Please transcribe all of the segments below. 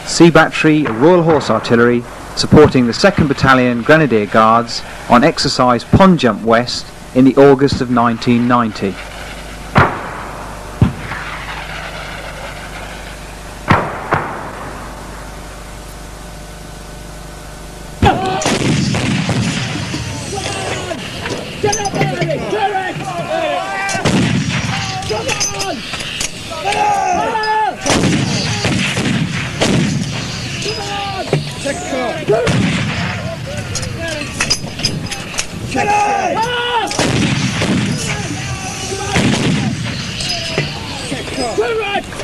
Sea Battery, Royal Horse Artillery, supporting the 2nd Battalion Grenadier Guards on exercise Pond Jump West in the August of 1990.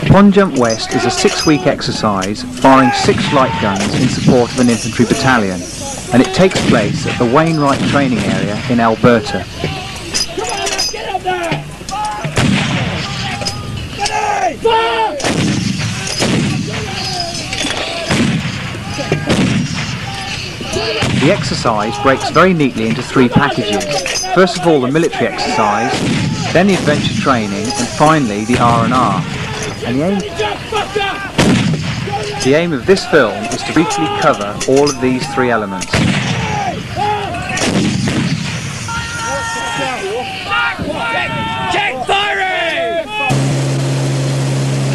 Pond Jump West is a 6-week exercise firing 6 light guns in support of an infantry battalion, and it takes place at the Wainwright training area in Alberta. The exercise breaks very neatly into 3 packages. First of all the military exercise, then the adventure training, and finally the R&R. And the aim of this film is to briefly cover all of these 3 elements.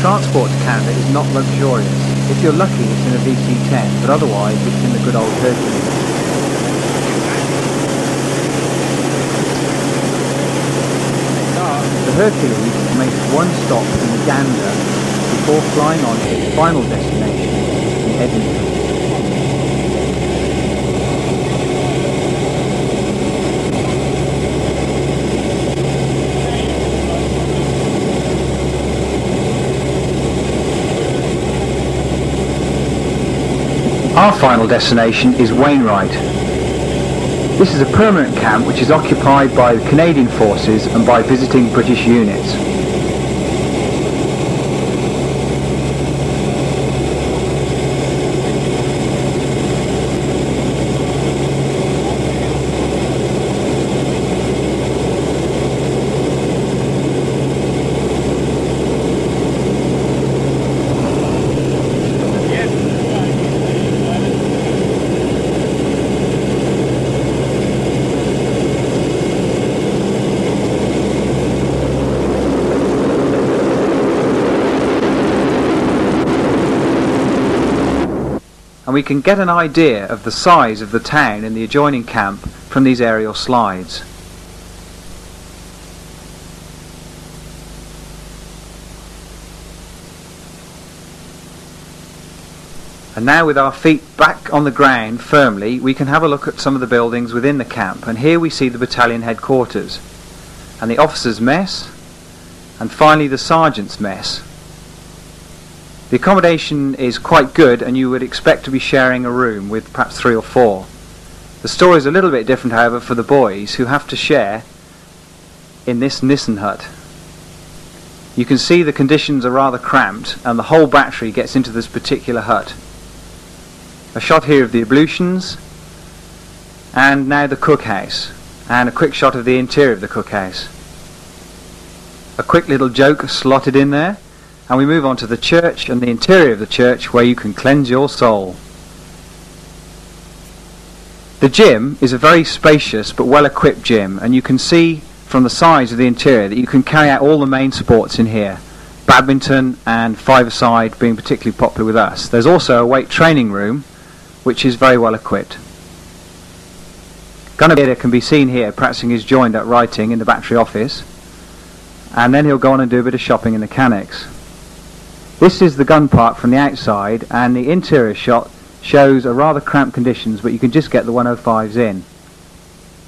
Transport to Canada is not luxurious. If you're lucky, it's in a VC-10, but otherwise it's in the good old Hercules. The Hercules makes one stop in Uganda before flying on to its final destination in Edmonton. Our final destination is Wainwright. This is a permanent camp which is occupied by the Canadian forces and by visiting British units. And we can get an idea of the size of the town in the adjoining camp from these aerial slides. And now, with our feet back on the ground firmly, we can have a look at some of the buildings within the camp. And here we see the battalion headquarters and the officers' mess, and finally the sergeant's mess. The accommodation is quite good, and you would expect to be sharing a room with perhaps 3 or 4. The story is a little bit different, however, for the boys, who have to share in this Nissen hut. You can see the conditions are rather cramped, and the whole battery gets into this particular hut. A shot here of the ablutions, and now the cookhouse, and a quick shot of the interior of the cookhouse. A quick little joke slotted in there. And we move on to the church and the interior of the church, where you can cleanse your soul. The gym is a very spacious but well equipped gym, and you can see from the size of the interior that you can carry out all the main sports in here. Badminton and five-a-side being particularly popular with us. There's also a weight training room which is very well equipped. Gunner Theatre can be seen here practicing his joined-up writing in the battery office, and then he'll go on and do a bit of shopping in the Cannex. This is the gun park from the outside, and the interior shot shows a rather cramped conditions, but you can just get the 105s in.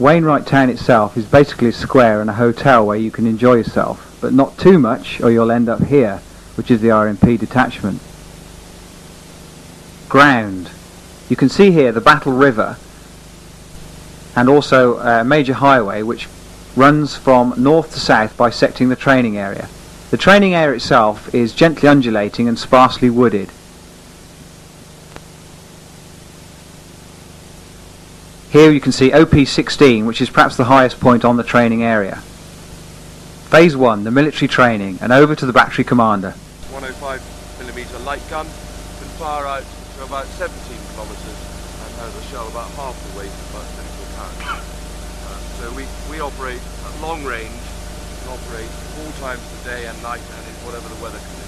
Wainwright town itself is basically a square and a hotel where you can enjoy yourself, but not too much or you'll end up here, which is the RMP detachment. Ground. You can see here the Battle River, and also a major highway which runs from north to south bisecting the training area. The training area itself is gently undulating and sparsely wooded. Here you can see OP16, which is perhaps the highest point on the training area. Phase 1, the military training, and over to the battery commander. 105 .05mm light gun, can fire out to about 17 kilometres and has a shell about half the weight of about 24 pounds. So we operate at long range, and operate all times of the day and night and in whatever the weather conditions.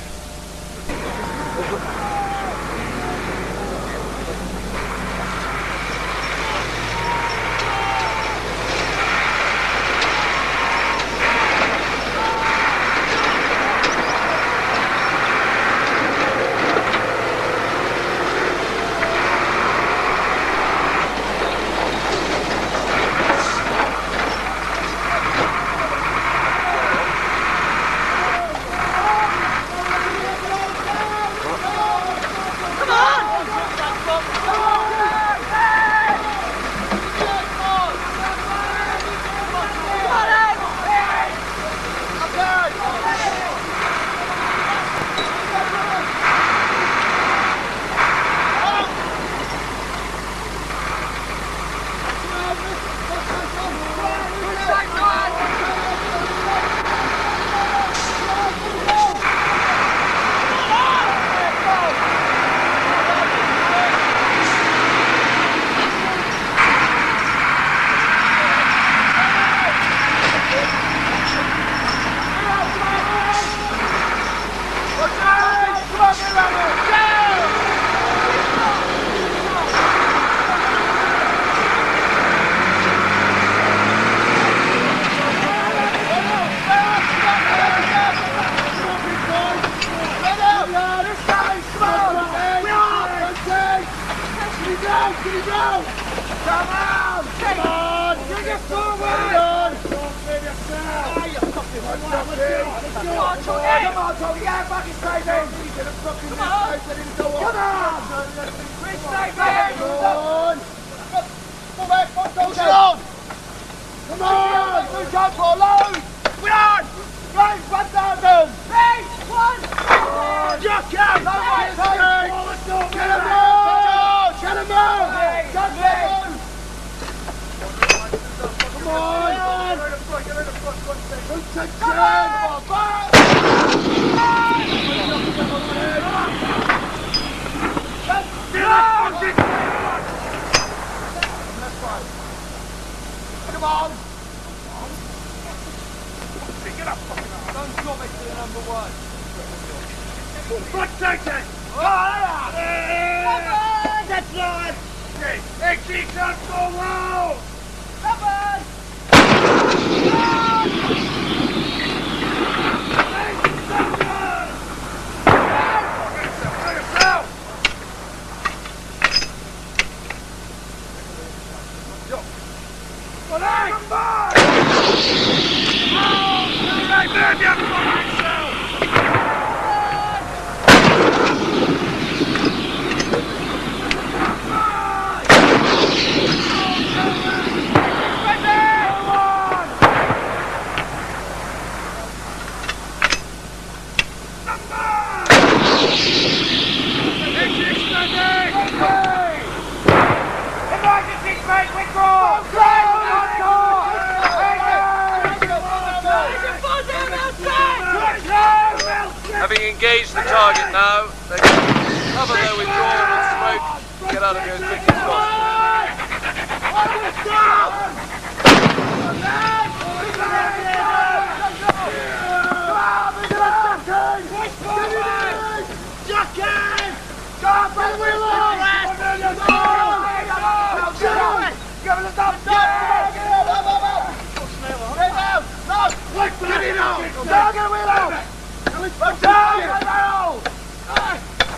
Having engaged the target now, they can cover their withdrawal and smoke, get out of here as quickly as possible.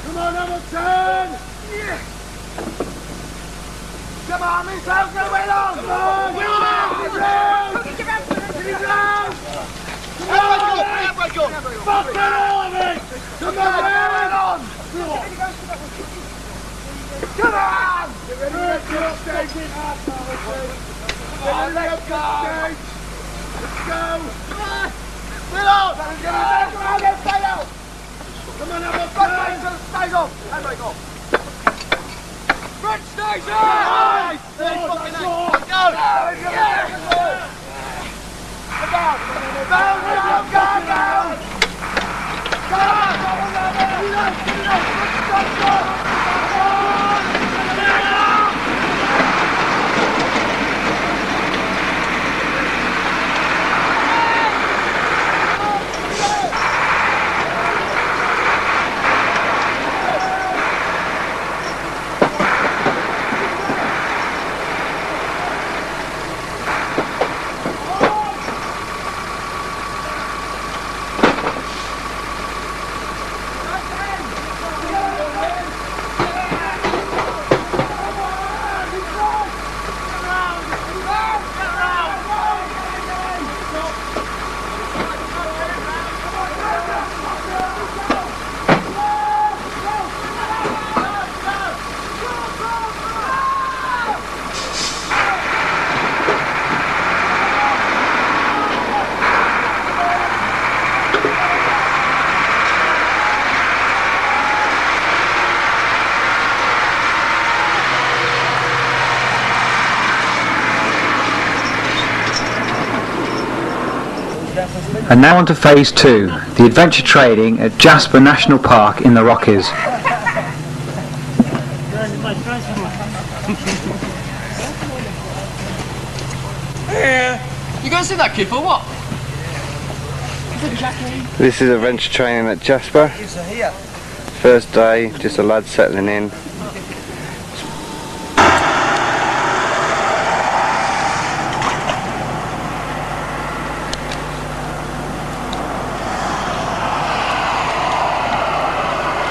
Come on, Hamilton! Yeah. Come on, Miss House, go wheel on! Come on! Wheel on! Get it round! Fuck it all, mate! Come on, wheel on! Come on! Get ready to go stage in half now, on, let's go! Let's go! Come on! Wheel on! Come on, let's stay out! Come on, Hamilton! Stay off! Handbrake off! Front station! Nice! Go! Yes! Go down! Go down! Go down! Go on! And now on to phase 2, the adventure training at Jasper National Park in the Rockies. You going to see that kid for what? This is adventure training at Jasper. First day, just a lad settling in.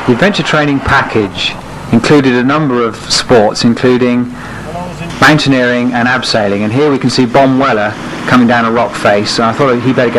The adventure training package included a number of sports, including mountaineering and abseiling, and here we can see Bon Weller coming down a rock face, so I thought he'd better get